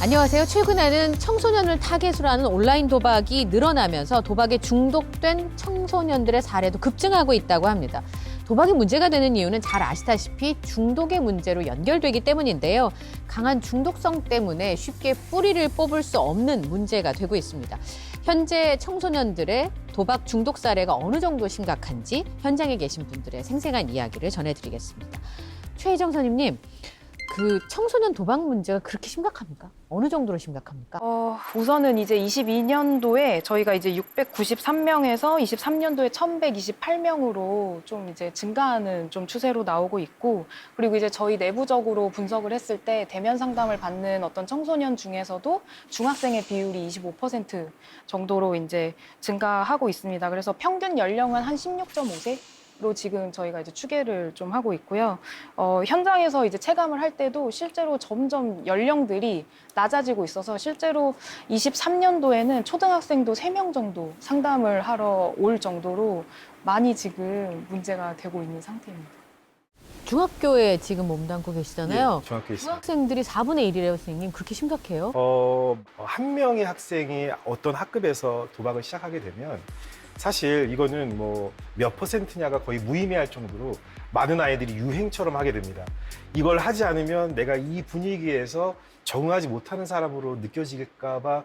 안녕하세요. 최근에는 청소년을 타겟으로 하는 온라인 도박이 늘어나면서 도박에 중독된 청소년들의 사례도 급증하고 있다고 합니다. 도박이 문제가 되는 이유는 잘 아시다시피 중독의 문제로 연결되기 때문인데요. 강한 중독성 때문에 쉽게 뿌리를 뽑을 수 없는 문제가 되고 있습니다. 현재 청소년들의 도박 중독 사례가 어느 정도 심각한지 현장에 계신 분들의 생생한 이야기를 전해드리겠습니다. 최희정 선임님, 그 청소년 도박 문제가 그렇게 심각합니까? 어느 정도로 심각합니까? 우선은 이제 22년도에 저희가 이제 693명에서 23년도에 1128명으로 좀 이제 증가하는 좀 추세로 나오고 있고, 그리고 이제 저희 내부적으로 분석을 했을 때 대면 상담을 받는 어떤 청소년 중에서도 중학생의 비율이 25% 정도로 이제 증가하고 있습니다. 그래서 평균 연령은 한 16.5세? 로 지금 저희가 이제 추계를 좀 하고 있고요. 현장에서 이제 체감을 할 때도 실제로 점점 연령들이 낮아지고 있어서 실제로 23년도에는 초등학생도 3명 정도 상담을 하러 올 정도로 많이 지금 문제가 되고 있는 상태입니다. 중학교에 지금 몸담고 계시잖아요. 네, 중학교에 있습니다. 중학생들이 4분의 1이래요, 선생님. 그렇게 심각해요? 한 명의 학생이 어떤 학급에서 도박을 시작하게 되면 사실 이거는 뭐 몇 퍼센트냐가 거의 무의미할 정도로 많은 아이들이 유행처럼 하게 됩니다. 이걸 하지 않으면 내가 이 분위기에서 적응하지 못하는 사람으로 느껴질까 봐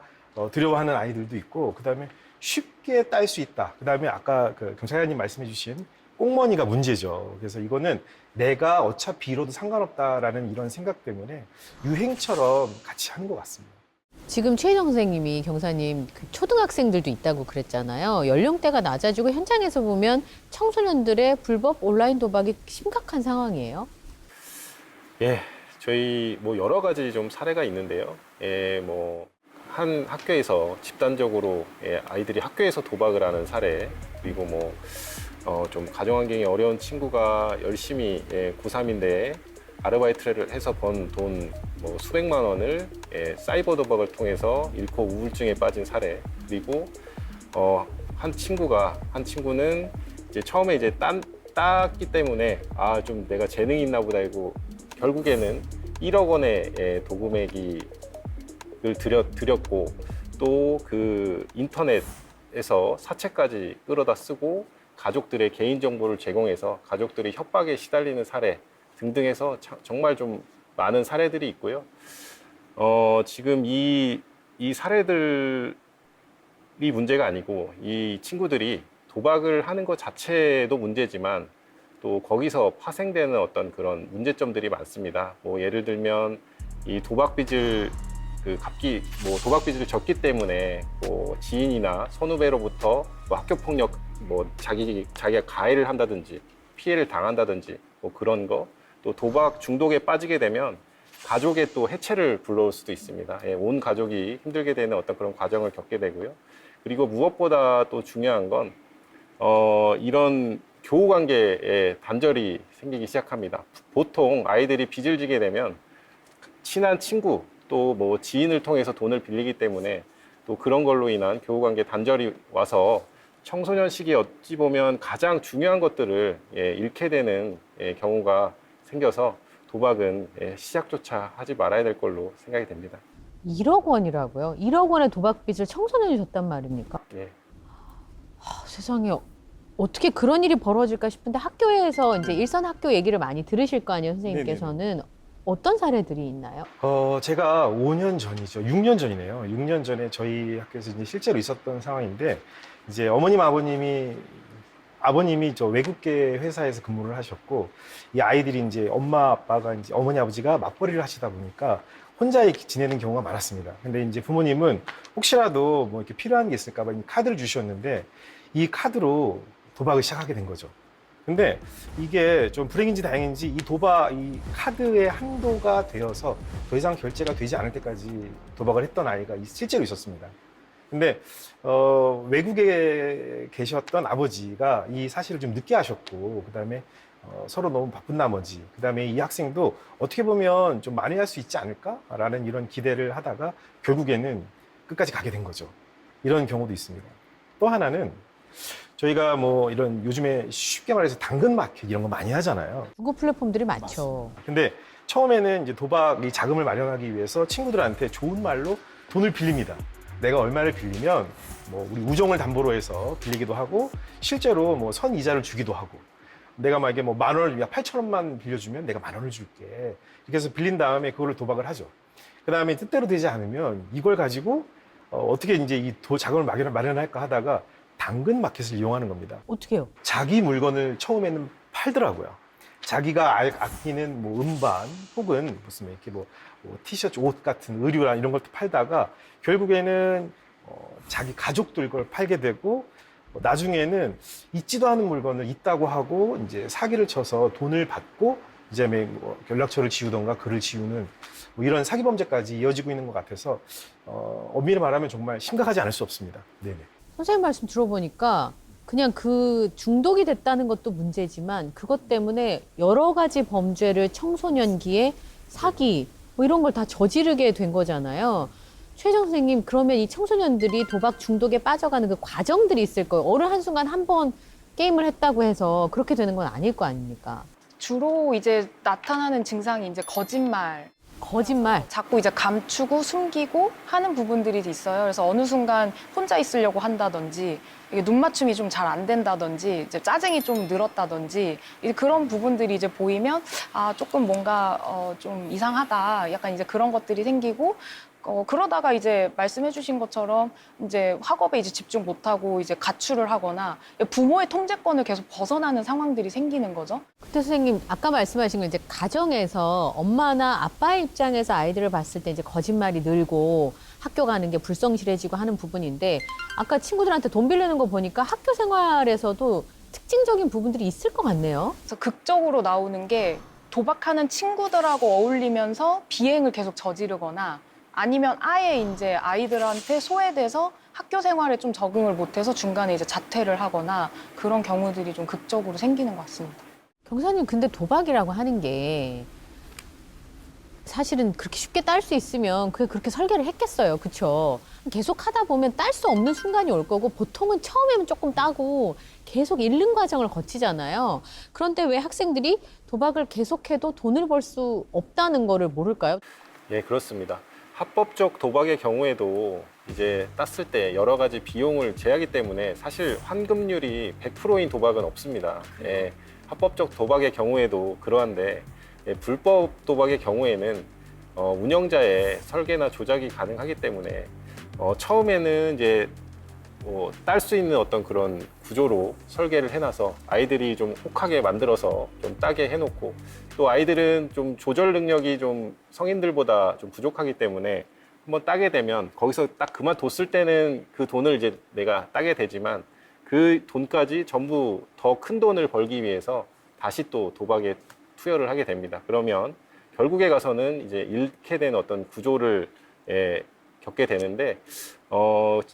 두려워하는 아이들도 있고, 그다음에 쉽게 딸 수 있다. 그다음에 아까 그 경찰관님 말씀해 주신 꽁머니가 문제죠. 그래서 이거는 내가 어차피 잃어도 상관없다라는 이런 생각 때문에 유행처럼 같이 하는 것 같습니다. 지금 최희정 선생님이 경사님 그 초등학생들도 있다고 그랬잖아요. 연령대가 낮아지고 현장에서 보면 청소년들의 불법 온라인 도박이 심각한 상황이에요. 예, 저희 뭐 여러 가지 좀 사례가 있는데요. 뭐 한 학교에서 집단적으로 아이들이 학교에서 도박을 하는 사례, 그리고 뭐 좀 가정 환경이 어려운 친구가 열심히 고3인데 아르바이트를 해서 번 돈 뭐 수백만 원을 사이버 도박을 통해서 잃고 우울증에 빠진 사례, 그리고 한 친구는 이제 처음에 이제 땄기 때문에 좀 내가 재능이 있나 보다 이고 결국에는 1억 원의 도금액을 들였고, 또 그 인터넷에서 사채까지 끌어다 쓰고 가족들의 개인정보를 제공해서 가족들이 협박에 시달리는 사례 등등해서 정말 좀 많은 사례들이 있고요. 지금 이 사례들이 문제가 아니고 이 친구들이 도박을 하는 것 자체도 문제지만 또 거기서 파생되는 어떤 그런 문제점들이 많습니다. 뭐 예를 들면 이 도박빚을 도박빚을 졌기 때문에 뭐 지인이나 선후배로부터 뭐 학교폭력, 뭐 자기가 가해를 한다든지 피해를 당한다든지 뭐 그런 거, 또 도박 중독에 빠지게 되면 가족의 또 해체를 불러올 수도 있습니다. 온 가족이 힘들게 되는 어떤 그런 과정을 겪게 되고요. 그리고 무엇보다 또 중요한 건 이런 교우 관계에 단절이 생기기 시작합니다. 보통 아이들이 빚을 지게 되면 친한 친구 또 뭐 지인을 통해서 돈을 빌리기 때문에 또 그런 걸로 인한 교우 관계 단절이 와서 청소년 시기에 어찌 보면 가장 중요한 것들을 잃게 되는 경우가 생겨서 도박은 시작조차 하지 말아야 될 걸로 생각이 됩니다. 1억 원이라고요? 1억 원의 도박빚을 청소년이 줬단 말입니까? 예. 세상에 어떻게 그런 일이 벌어질까 싶은데 학교에서 이제 일선 학교 얘기를 많이 들으실 거 아니에요, 선생님께서는. 어떤 사례들이 있나요? 제가 5년 전이죠. 6년 전이네요. 6년 전에 저희 학교에서 이제 실제로 있었던 상황인데, 이제 아버님이 저 외국계 회사에서 근무를 하셨고, 이 아이들이 이제 엄마 아빠가 이제 어머니 아버지가 맞벌이를 하시다 보니까 혼자 지내는 경우가 많았습니다. 근데 이제 부모님은 혹시라도 뭐 이렇게 필요한 게 있을까 봐 카드를 주셨는데, 이 카드로 도박을 시작하게 된 거죠. 근데 이게 좀 불행인지 다행인지 이 카드의 한도가 되어서 더 이상 결제가 되지 않을 때까지 도박을 했던 아이가 실제로 있었습니다. 근데 외국에 계셨던 아버지가 이 사실을 좀 늦게 하셨고, 그다음에 서로 너무 바쁜 나머지 그다음에 이 학생도 어떻게 보면 좀 만회할 수 있지 않을까라는 이런 기대를 하다가 결국에는 끝까지 가게 된 거죠. 이런 경우도 있습니다. 또 하나는 저희가 뭐 이런 요즘에 쉽게 말해서 당근 마켓 이런 거 많이 하잖아요. 중고 플랫폼들이 많죠. 근데 처음에는 이제 도박 이 자금을 마련하기 위해서 친구들한테 좋은 말로 돈을 빌립니다. 내가 얼마를 빌리면 뭐 우리 우정을 담보로 해서 빌리기도 하고 실제로 뭐 선 이자를 주기도 하고 내가 만약에 뭐 10,000원을 8,000원만 빌려주면 내가 10,000원을 줄게. 이렇게 해서 빌린 다음에 그걸로 도박을 하죠. 그 다음에 뜻대로 되지 않으면 이걸 가지고 어떻게 이제 이 자금을 마련할까 하다가 당근 마켓을 이용하는 겁니다. 어떻게 해요? 자기 물건을 처음에는 팔더라고요. 자기가 아끼는 뭐 음반 혹은 무슨 이렇게 뭐 티셔츠, 옷 같은 의류나 이런 것도 팔다가 결국에는 자기 가족들 걸 팔게 되고 나중에는 있지도 않은 물건을 있다고 하고 이제 사기를 쳐서 돈을 받고 이제 뭐 연락처를 지우던가 글을 지우는 뭐 이런 사기 범죄까지 이어지고 있는 것 같아서 엄밀히 말하면 정말 심각하지 않을 수 없습니다. 네네. 선생님 말씀 들어보니까 그냥 그 중독이 됐다는 것도 문제지만 그것 때문에 여러 가지 범죄를 청소년기에 사기 뭐 이런 걸 다 저지르게 된 거잖아요. 최정 선생님, 그러면 이 청소년들이 도박 중독에 빠져가는 그 과정들이 있을 거예요. 어느 한순간 한 번 게임을 했다고 해서 그렇게 되는 건 아닐 거 아닙니까? 주로 이제 나타나는 증상이 이제 거짓말, 거짓말. 자꾸 이제 감추고 숨기고 하는 부분들이 있어요. 그래서 어느 순간 혼자 있으려고 한다든지 이게 눈 맞춤이 좀 잘 안 된다든지 이제 짜증이 좀 늘었다든지 이제 그런 부분들이 이제 보이면 아 조금 뭔가 좀 이상하다. 약간 이제 그런 것들이 생기고 그러다가 이제 말씀해주신 것처럼 이제 학업에 이제 집중 못하고 이제 가출을 하거나 부모의 통제권을 계속 벗어나는 상황들이 생기는 거죠. 그때 선생님, 아까 말씀하신 건 이제 가정에서 엄마나 아빠의 입장에서 아이들을 봤을 때 이제 거짓말이 늘고 학교 가는 게 불성실해지고 하는 부분인데 아까 친구들한테 돈 빌리는 거 보니까 학교 생활에서도 특징적인 부분들이 있을 것 같네요. 그래서 극적으로 나오는 게 도박하는 친구들하고 어울리면서 비행을 계속 저지르거나 아니면 아예 이제 아이들한테 소외돼서 학교 생활에 좀 적응을 못해서 중간에 이제 자퇴를 하거나 그런 경우들이 좀 극적으로 생기는 것 같습니다. 경사님, 근데 도박이라고 하는 게 사실은 그렇게 쉽게 딸 수 있으면 그게 그렇게 설계를 했겠어요. 그렇죠? 계속 하다 보면 딸 수 없는 순간이 올 거고 보통은 처음에는 조금 따고 계속 잃는 과정을 거치잖아요. 그런데 왜 학생들이 도박을 계속해도 돈을 벌 수 없다는 거를 모를까요? 예, 그렇습니다. 합법적 도박의 경우에도 이제 땄을 때 여러 가지 비용을 제하기 때문에 사실 환급률이 100%인 도박은 없습니다. 예, 합법적 도박의 경우에도 그러한데 불법 도박의 경우에는 운영자의 설계나 조작이 가능하기 때문에 처음에는 이제 딸 수 있는 어떤 그런 구조로 설계를 해놔서 아이들이 좀 혹하게 만들어서 좀 따게 해놓고 또 아이들은 좀 조절 능력이 좀 성인들보다 좀 부족하기 때문에 한번 따게 되면 거기서 딱 그만뒀을 때는 그 돈을 이제 내가 따게 되지만 그 돈까지 전부 더 큰 돈을 벌기 위해서 다시 또 도박에 투여를 하게 됩니다. 그러면 결국에 가서는 이제 잃게 된 어떤 구조를 겪게 되는데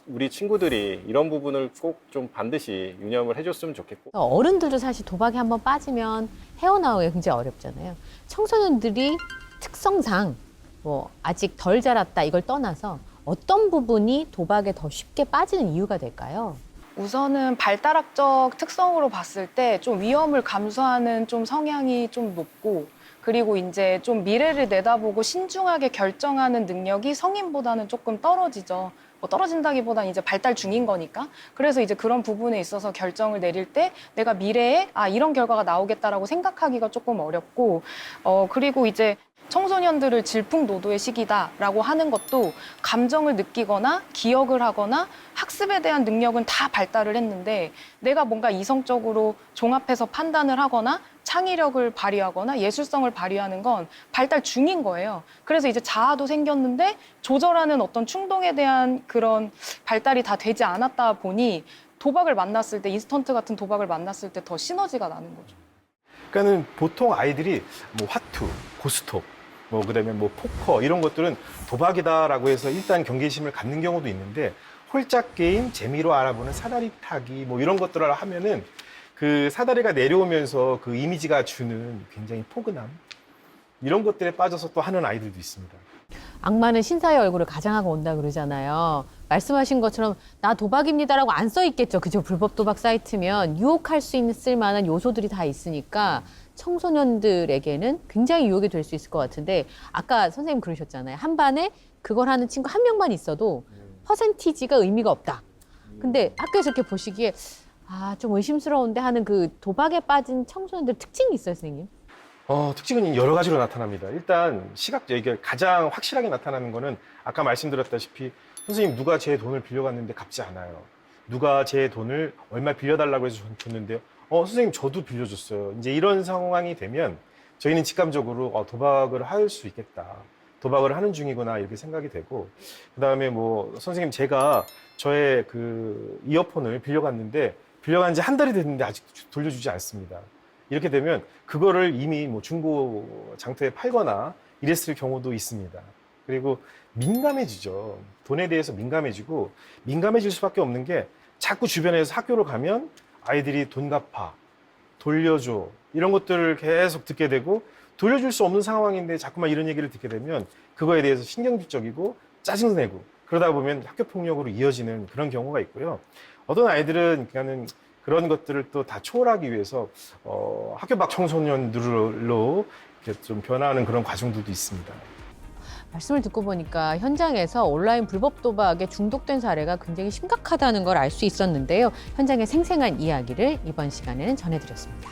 우리 친구들이 이런 부분을 꼭 좀 반드시 유념을 해줬으면 좋겠고 어른들도 사실 도박에 한번 빠지면 헤어나오기가 굉장히 어렵잖아요. 청소년들이 특성상 뭐 아직 덜 자랐다 이걸 떠나서 어떤 부분이 도박에 더 쉽게 빠지는 이유가 될까요? 우선은 발달학적 특성으로 봤을 때 좀 위험을 감수하는 좀 성향이 좀 높고 그리고 이제 좀 미래를 내다보고 신중하게 결정하는 능력이 성인보다는 조금 떨어지죠. 뭐 떨어진다기보다는 이제 발달 중인 거니까. 그래서 이제 그런 부분에 있어서 결정을 내릴 때 내가 미래에 이런 결과가 나오겠다라고 생각하기가 조금 어렵고 그리고 이제 청소년들을 질풍노도의 시기다라고 하는 것도 감정을 느끼거나 기억을 하거나 학습에 대한 능력은 다 발달을 했는데 내가 뭔가 이성적으로 종합해서 판단을 하거나 창의력을 발휘하거나 예술성을 발휘하는 건 발달 중인 거예요. 그래서 이제 자아도 생겼는데 조절하는 어떤 충동에 대한 그런 발달이 다 되지 않았다 보니 도박을 만났을 때 인스턴트 같은 도박을 만났을 때 더 시너지가 나는 거죠. 그러니까는 보통 아이들이 뭐 화투, 고스톱, 뭐 그다음에 뭐 포커 이런 것들은 도박이다라고 해서 일단 경계심을 갖는 경우도 있는데 홀짝 게임, 재미로 알아보는 사다리 타기 뭐 이런 것들을 하면은 그 사다리가 내려오면서 그 이미지가 주는 굉장히 포근함 이런 것들에 빠져서 또 하는 아이들도 있습니다. 악마는 신사의 얼굴을 가장하고 온다 그러잖아요. 말씀하신 것처럼 나 도박입니다라고 안 써 있겠죠. 그죠? 불법 도박 사이트면 유혹할 수 있을 만한 요소들이 다 있으니까 청소년들에게는 굉장히 유혹이 될 수 있을 것 같은데 아까 선생님 그러셨잖아요. 한 반에 그걸 하는 친구 한 명만 있어도 퍼센티지가 의미가 없다. 근데 학교에서 이렇게 보시기에 좀 의심스러운데 하는 그 도박에 빠진 청소년들 특징이 있어요, 선생님? 특징은 여러 가지로 나타납니다. 일단 이게 가장 확실하게 나타나는 거는 아까 말씀드렸다시피 선생님 누가 제 돈을 빌려갔는데 갚지 않아요. 누가 제 돈을 얼마 빌려달라고 해서 줬는데요. 선생님 저도 빌려줬어요. 이제 이런 상황이 되면 저희는 직감적으로 도박을 할 수 있겠다. 도박을 하는 중이구나 이렇게 생각이 되고 그다음에 뭐 선생님 제가 저의 그 이어폰을 빌려갔는데 빌려간 지 한 달이 됐는데 아직 돌려주지 않습니다. 이렇게 되면 그거를 이미 뭐 중고 장터에 팔거나 이랬을 경우도 있습니다. 그리고 민감해지죠. 돈에 대해서 민감해지고 민감해질 수밖에 없는 게 자꾸 주변에서 학교로 가면 아이들이 돈 갚아, 돌려줘 이런 것들을 계속 듣게 되고 돌려줄 수 없는 상황인데 자꾸만 이런 얘기를 듣게 되면 그거에 대해서 신경질적이고 짜증내고 그러다 보면 학교 폭력으로 이어지는 그런 경우가 있고요. 어떤 아이들은 그런 것들을 또 다 초월하기 위해서 학교 밖 청소년들로 이렇게 좀 변화하는 그런 과정들도 있습니다. 말씀을 듣고 보니까 현장에서 온라인 불법 도박에 중독된 사례가 굉장히 심각하다는 걸 알 수 있었는데요. 현장의 생생한 이야기를 이번 시간에는 전해드렸습니다.